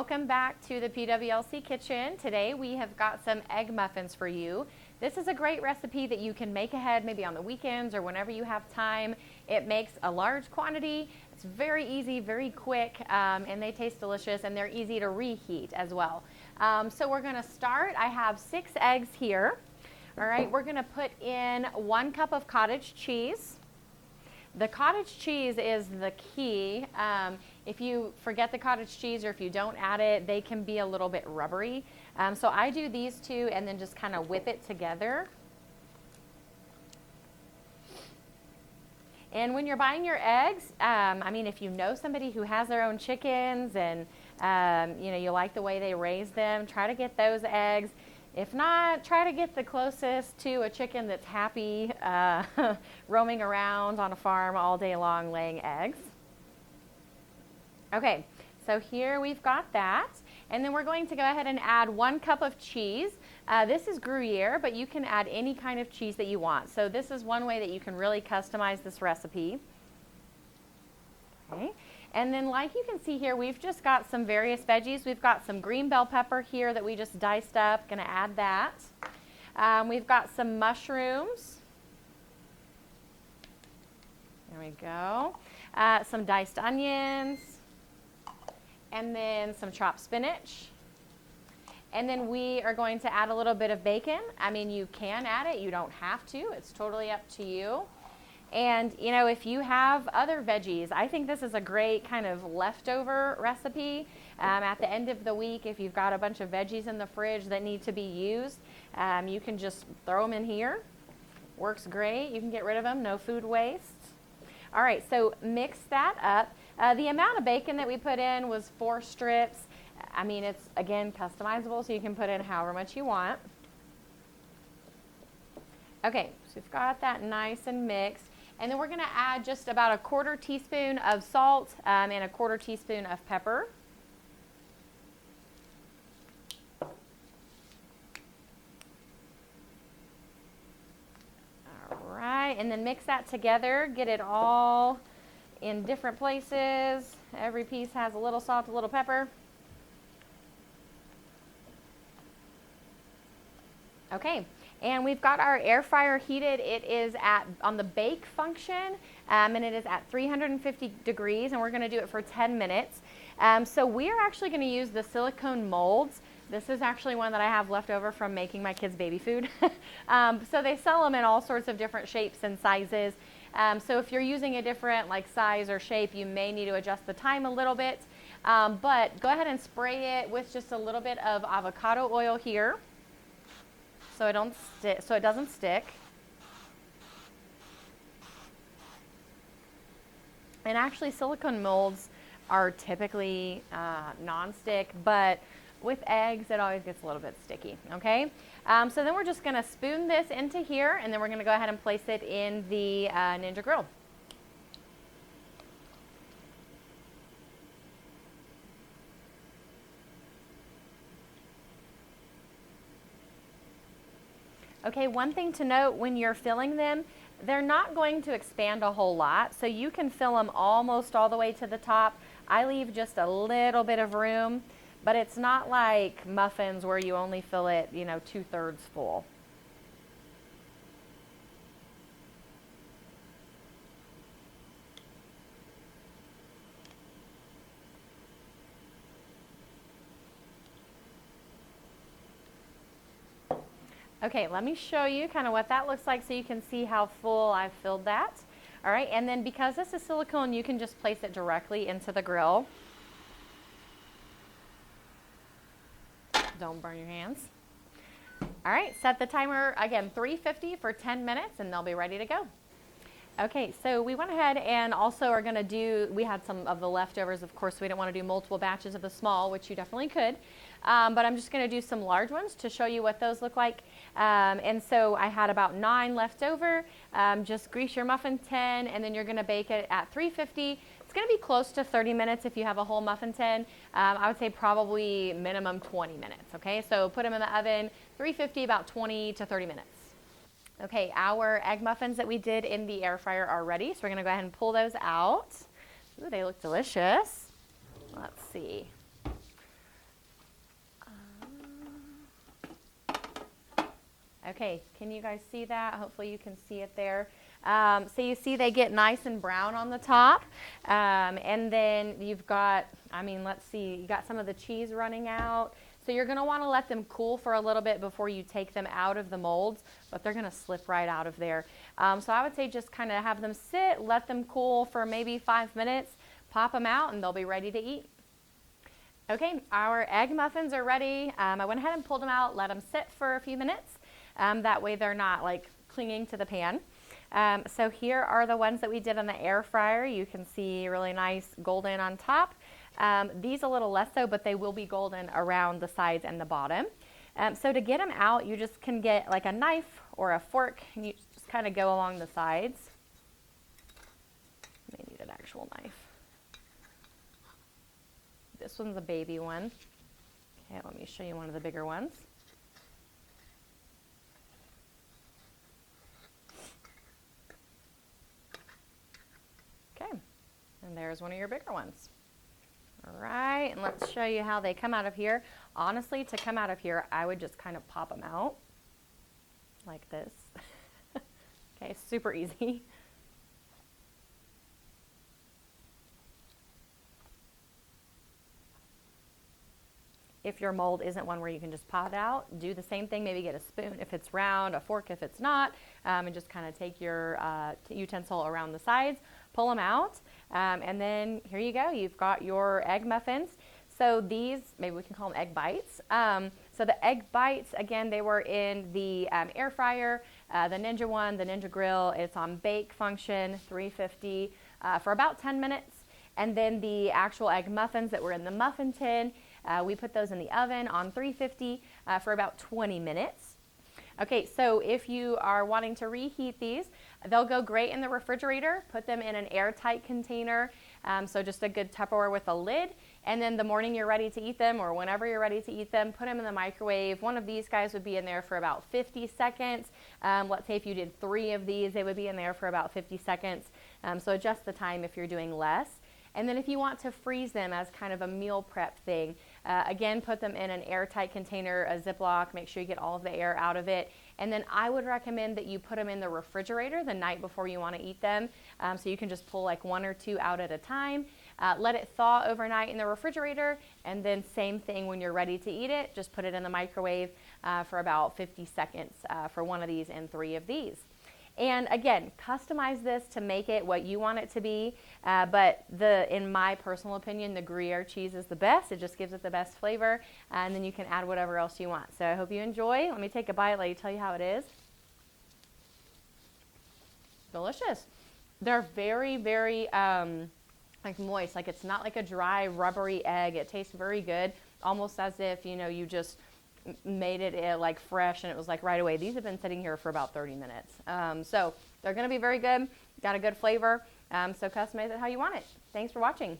welcome back to the PWLC kitchen. Today we have got some egg muffins for you. This is a great recipe that you can make ahead maybe on the weekends or whenever you have time. It makes a large quantity. It's very easy, very quick, and they taste delicious, and they're easy to reheat as well. So we're going to start. I have 6 eggs here. All right, we're going to put in 1 cup of cottage cheese. The cottage cheese is the key. If you forget the cottage cheese or if you don't add it, they can be a little bit rubbery. So I do these 2 and then just kind of whip it together. And when you're buying your eggs, I mean, if you know somebody who has their own chickens and you like the way they raise them, try to get those eggs. If not, try to get the closest to a chicken that's happy roaming around on a farm all day long laying eggs. Okay, so here we've got that. And then we're going to go ahead and add 1 cup of cheese. This is gruyere, but you can add any kind of cheese that you want. So this is one way that you can really customize this recipe. Okay. And then like you can see here, we've just got some various veggies. We've got some green bell pepper here that we just diced up. Going to add that. We've got some mushrooms. There we go. Some diced onions. And then some chopped spinach. And then we are going to add a little bit of bacon. I mean, you can add it. You don't have to. It's totally up to you. And, if you have other veggies, I think this is a great kind of leftover recipe. At the end of the week, if you've got a bunch of veggies in the fridge that need to be used, you can just throw them in here. Works great. You can get rid of them. No food waste. All right, so mix that up. The amount of bacon that we put in was 4 strips. I mean, it's, again, customizable, so you can put in however much you want. Okay, so we've got that nice and mixed. And then we're going to add just about 1/4 teaspoon of salt and 1/4 teaspoon of pepper. All right, and then mix that together. Get it all in different places. Every piece has a little salt, a little pepper. Okay. And we've got our air fryer heated. It is on the bake function, and it is at 350 degrees, and we're going to do it for 10 minutes. So we're actually going to use the silicone molds. This is actually one that I have left over from making my kids' baby food. So they sell them in all sorts of different shapes and sizes. So if you're using a different size or shape, you may need to adjust the time a little bit. But go ahead and spray it with just a little bit of avocado oil here, so it doesn't stick. And actually, silicone molds are typically non-stick, but with eggs, it always gets a little bit sticky. Okay. So then we're just going to spoon this into here, and then we're going to go ahead and place it in the Ninja grill. Okay, one thing to note when you're filling them, they're not going to expand a whole lot, so you can fill them almost all the way to the top. I leave just a little bit of room, but it's not like muffins where you only fill it, 2/3 full. Okay, let me show you kind of what that looks like so you can see how full I've filled that. All right, and then because this is silicone, you can just place it directly into the grill. Don't burn your hands. All right, set the timer, again, 350 for 10 minutes, and they'll be ready to go. Okay, so we went ahead and also are going to we had some of the leftovers. Of course, we didn't want to do multiple batches of the small, which you definitely could. But I'm just going to do some large ones to show you what those look like. And so I had about 9 left over. Just grease your muffin tin, and then you're going to bake it at 350. It's going to be close to 30 minutes if you have a whole muffin tin. I would say probably minimum 20 minutes. Okay, so put them in the oven, 350, about 20 to 30 minutes. Okay, our egg muffins that we did in the air fryer are ready, so we're going to go ahead and pull those out. Ooh, they look delicious. Let's see. Okay, can you guys see that? Hopefully you can see it there. So you see they get nice and brown on the top. And then you've got, I mean, let's see, you got some of the cheese running out. So you're going to want to let them cool for a little bit before you take them out of the molds, but they're going to slip right out of there. So I would say just kind of have them sit, let them cool for maybe 5 minutes, pop them out, and they'll be ready to eat. Okay, our egg muffins are ready. I went ahead and pulled them out, let them sit for a few minutes. That way they're not like clinging to the pan. So here are the ones that we did on the air fryer. You can see really nice golden on top. These a little less so, but they will be golden around the sides and the bottom. So to get them out, you just can get like a knife or a fork, and you just kind of go along the sides. You may need an actual knife. This one's a baby one. Okay, let me show you one of the bigger ones. Okay, and there's one of your bigger ones. All right, and let's show you how they come out of here. Honestly, to come out of here, I would just kind of pop them out like this. Okay, super easy. If your mold isn't one where you can just pop it out, do the same thing. Maybe get a spoon if it's round, a fork if it's not, and just kind of take your utensil around the sides, pull them out, and then here you go. You've got your egg muffins. So these, maybe we can call them egg bites. So the egg bites, again, they were in the air fryer, the Ninja one, the Ninja grill. It's on bake function, 350 for about 10 minutes. And then the actual egg muffins that were in the muffin tin, we put those in the oven on 350 for about 20 minutes. Okay, so if you are wanting to reheat these, they'll go great in the refrigerator. Put them in an airtight container, so just a good Tupperware with a lid. And then the morning you're ready to eat them, or whenever you're ready to eat them, put them in the microwave. One of these guys would be in there for about 50 seconds. Let's say if you did 3 of these, they would be in there for about 50 seconds. So adjust the time if you're doing less. And then if you want to freeze them as kind of a meal prep thing, again, put them in an airtight container, a Ziploc, make sure you get all of the air out of it. And then I would recommend that you put them in the refrigerator the night before you want to eat them. So you can just pull like 1 or 2 out at a time. Let it thaw overnight in the refrigerator, and then same thing when you're ready to eat it, just put it in the microwave for about 50 seconds for one of these and 3 of these. And again, customize this to make it what you want it to be, but in my personal opinion, the Gruyere cheese is the best. It just gives it the best flavor, and then you can add whatever else you want. So I hope you enjoy. Let me take a bite, let me tell you how it is. Delicious. They're very, very like moist, like it's not like a dry, rubbery egg. It tastes very good, almost as if, you know, you just made it like fresh and it was like right away. These have been sitting here for about 30 minutes. So they're going to be very good, got a good flavor. So customize it how you want it. Thanks for watching.